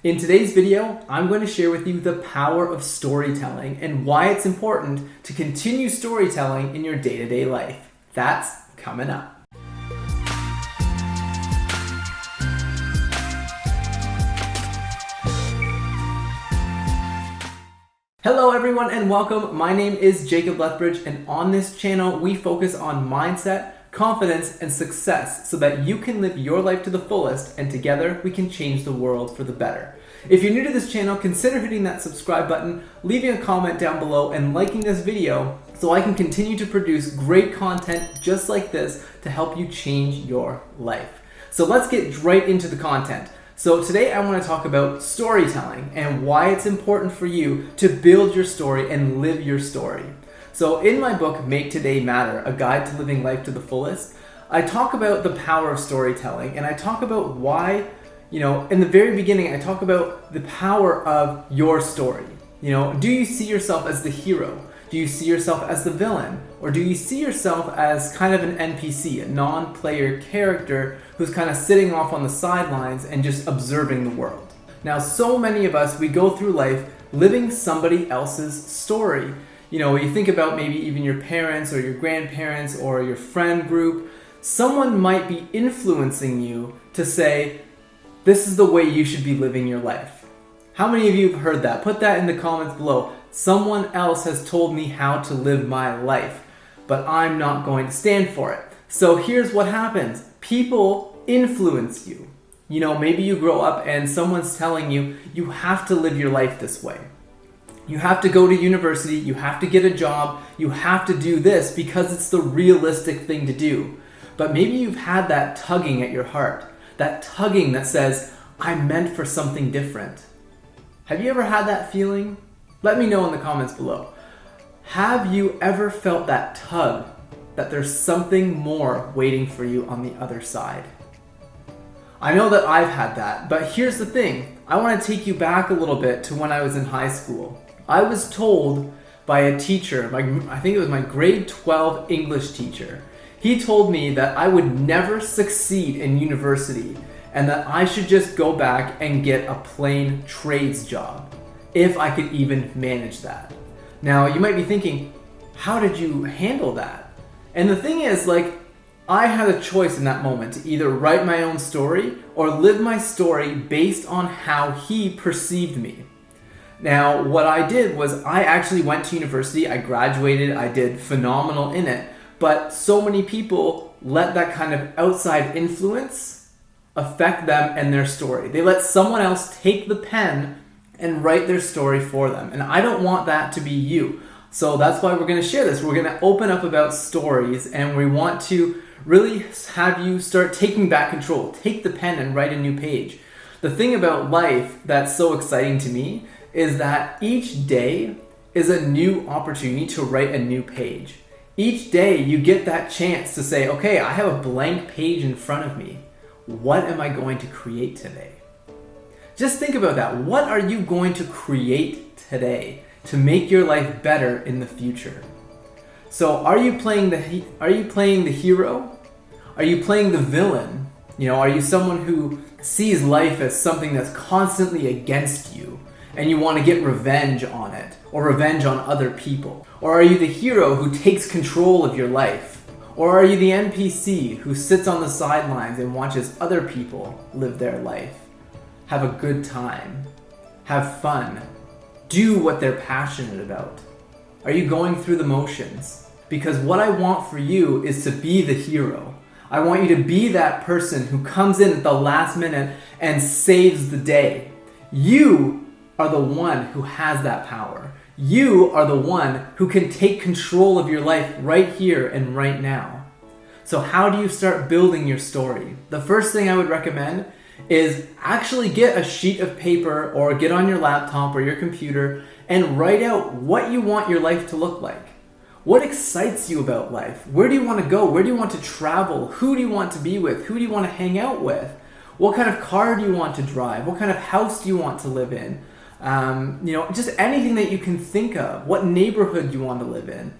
In today's video, I'm going to share with you the power of storytelling and why it's important to continue storytelling in your day-to-day life. That's coming up. Hello everyone and welcome. My name is Jacob Lethbridge, and on this channel we focus on mindset, confidence, and success so that you can live your life to the fullest, and together we can change the world for the better. If you're new to this channel, consider hitting that subscribe button, leaving a comment down below, and liking this video so I can continue to produce great content just like this to help you change your life. So let's get right into the content. So today I want to talk about storytelling and why it's important for you to build your story and live your story. So in my book, Make Today Matter, A Guide to Living Life to the Fullest, I talk about the power of storytelling, and I talk about why, in the very beginning, I talk about the power of your story. Do you see yourself as the hero? Do you see yourself as the villain? Or do you see yourself as kind of an NPC, a non-player character who's kind of sitting off on the sidelines and just observing the world? Now, so many of us, we go through life living somebody else's story. You think about maybe even your parents or your grandparents or your friend group. Someone might be influencing you to say, this is the way you should be living your life. How many of you have heard that? Put that in the comments below. Someone else has told me how to live my life, but I'm not going to stand for it. So here's what happens. People influence you. Maybe you grow up and someone's telling you, you have to live your life this way. You have to go to university, you have to get a job, you have to do this because it's the realistic thing to do. But maybe you've had that tugging at your heart, that tugging that says, I'm meant for something different. Have you ever had that feeling? Let me know in the comments below. Have you ever felt that tug, that there's something more waiting for you on the other side? I know that I've had that, but here's the thing. I want to take you back a little bit to when I was in high school. I was told by a teacher, I think it was my grade 12 English teacher. He told me that I would never succeed in university and that I should just go back and get a plain trades job, if I could even manage that. Now, you might be thinking, how did you handle that? And the thing is, I had a choice in that moment to either write my own story or live my story based on how he perceived me. Now, what I did was I actually went to university, I graduated, I did phenomenal in it, but so many people let that kind of outside influence affect them and their story. They let someone else take the pen and write their story for them. And I don't want that to be you. So that's why we're going to share this. We're going to open up about stories, and we want to really have you start taking back control. Take the pen and write a new page. The thing about life that's so exciting to me is that each day is a new opportunity to write a new page. Each day you get that chance to say, okay, I have a blank page in front of me. What am I going to create today? Just think about that. What are you going to create today to make your life better in the future? So are you playing the hero? Are you playing the villain? Are you someone who sees life as something that's constantly against you and you want to get revenge on it or revenge on other people? Or are you the hero who takes control of your life? Or are you the NPC who sits on the sidelines and watches other people live their life? Have a good time, have fun, do what they're passionate about? Are you going through the motions? Because what I want for you is to be the hero. I want you to be that person who comes in at the last minute and saves the day. You are the one who has that power. You are the one who can take control of your life right here and right now. So how do you start building your story? The first thing I would recommend is actually get a sheet of paper or get on your laptop or your computer and write out what you want your life to look like. What excites you about life? Where do you want to go? Where do you want to travel? Who do you want to be with? Who do you want to hang out with? What kind of car do you want to drive? What kind of house do you want to live in? Just anything that you can think of. What neighborhood do you want to live in?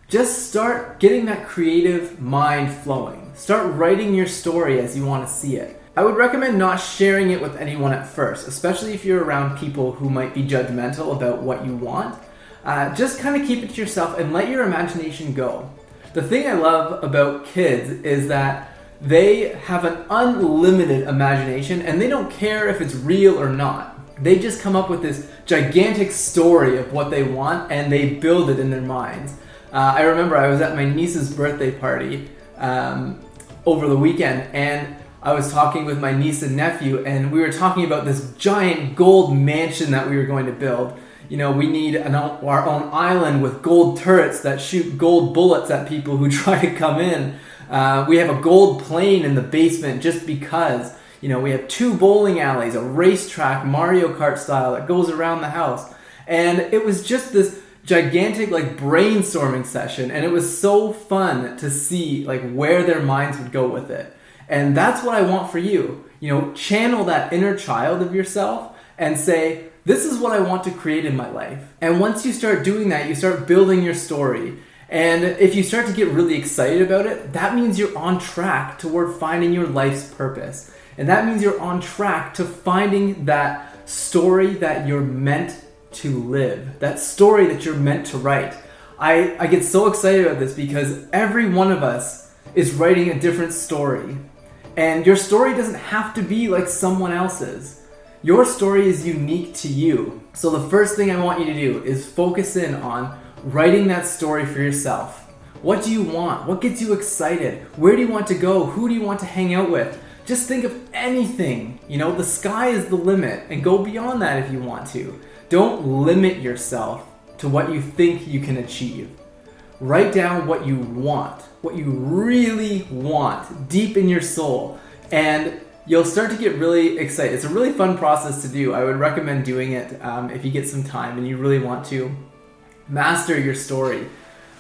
Just start getting that creative mind flowing. Start writing your story as you want to see it. I would recommend not sharing it with anyone at first, especially if you're around people who might be judgmental about what you want. Just kind of keep it to yourself and let your imagination go. The thing I love about kids is that they have an unlimited imagination and they don't care if it's real or not. They just come up with this gigantic story of what they want and they build it in their minds. I remember I was at my niece's birthday party over the weekend, and I was talking with my niece and nephew, and we were talking about this giant gold mansion that we were going to build. You know, we need our own island with gold turrets that shoot gold bullets at people who try to come in. We have a gold plane in the basement just because. You know, we have 2 bowling alleys, a racetrack, Mario Kart style, that goes around the house. And it was just this gigantic brainstorming session, and it was so fun to see where their minds would go with it. And that's what I want for you. You know, channel that inner child of yourself and say, this is what I want to create in my life. And once you start doing that, you start building your story. And if you start to get really excited about it, that means you're on track toward finding your life's purpose. And that means you're on track to finding that story that you're meant to live, that story that you're meant to write. I get so excited about this because every one of us is writing a different story. And your story doesn't have to be like someone else's. Your story is unique to you. So the first thing I want you to do is focus in on writing that story for yourself. What do you want? What gets you excited? Where do you want to go? Who do you want to hang out with? Just think of anything. You know, the sky is the limit, and go beyond that if you want to. Don't limit yourself to what you think you can achieve. Write down what you want, what you really want deep in your soul, and you'll start to get really excited. It's a really fun process to do. I would recommend doing it if you get some time and you really want to master your story.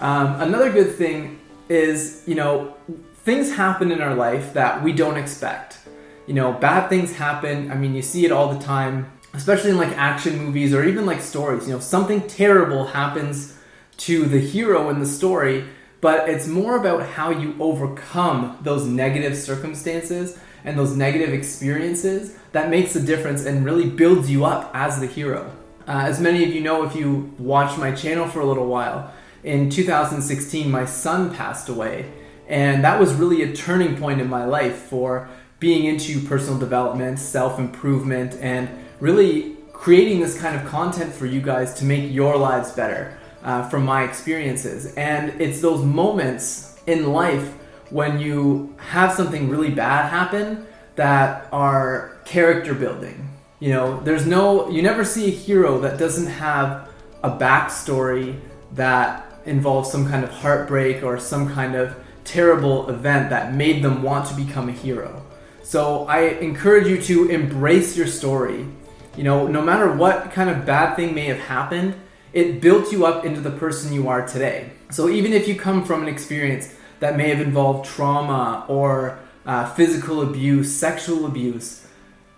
Another good thing is, you know, things happen in our life that we don't expect. You know, bad things happen. I mean, you see it all the time, especially in action movies or even stories. You know, something terrible happens to the hero in the story, but it's more about how you overcome those negative circumstances and those negative experiences that makes a difference and really builds you up as the hero. As many of you know, if you watched my channel for a little while, in 2016 my son passed away, and that was really a turning point in my life for being into personal development, self-improvement, and really creating this kind of content for you guys to make your lives better from my experiences. And it's those moments in life when you have something really bad happen that are character building. You know, you never see a hero that doesn't have a backstory that involves some kind of heartbreak or some kind of terrible event that made them want to become a hero. So I encourage you to embrace your story. You know, no matter what kind of bad thing may have happened, it built you up into the person you are today. So even if you come from an experience that may have involved trauma or physical abuse, sexual abuse,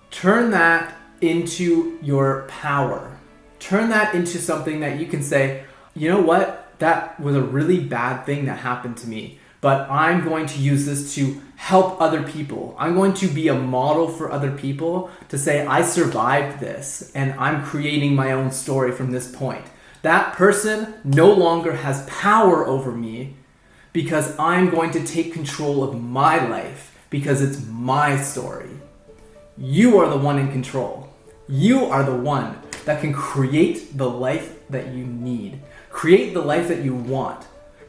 turn that into your power. Turn that into something that you can say, you know what, that was a really bad thing that happened to me, but I'm going to use this to help other people. I'm going to be a model for other people to say, I survived this and I'm creating my own story from this point. That person no longer has power over me because I'm going to take control of my life because it's my story. You are the one in control. You are the one that can create the life that you need. Create the life that you want.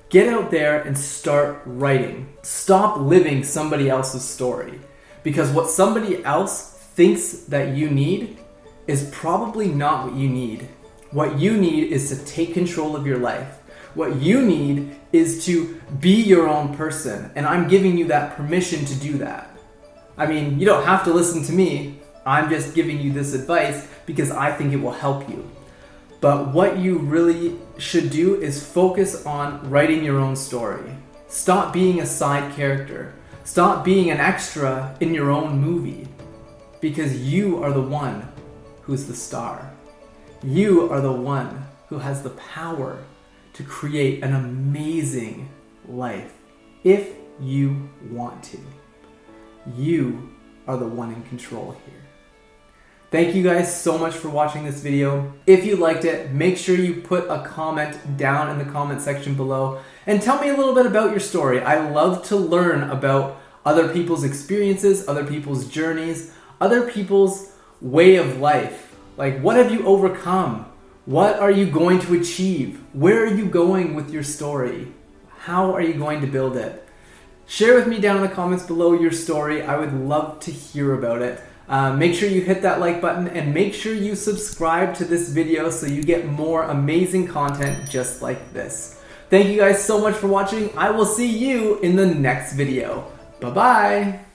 Get out there and start writing. Stop living somebody else's story. Because what somebody else thinks that you need is probably not what you need. What you need is to take control of your life. What you need is to be your own person. And I'm giving you that permission to do that. I mean, you don't have to listen to me. I'm just giving you this advice because I think it will help you. But what you really should do is focus on writing your own story. Stop being a side character. Stop being an extra in your own movie. Because you are the one who's the star. You are the one who has the power to create an amazing life if you want to. You are the one in control here. Thank you guys so much for watching this video. If you liked it, make sure you put a comment down in the comment section below and tell me a little bit about your story. I love to learn about other people's experiences, other people's journeys, other people's way of life. Like, what have you overcome? What are you going to achieve? Where are you going with your story? How are you going to build it? Share with me down in the comments below your story. I would love to hear about it. Make sure you hit that like button and make sure you subscribe to this video so you get more amazing content just like this. Thank you guys so much for watching. I will see you in the next video. Bye-bye.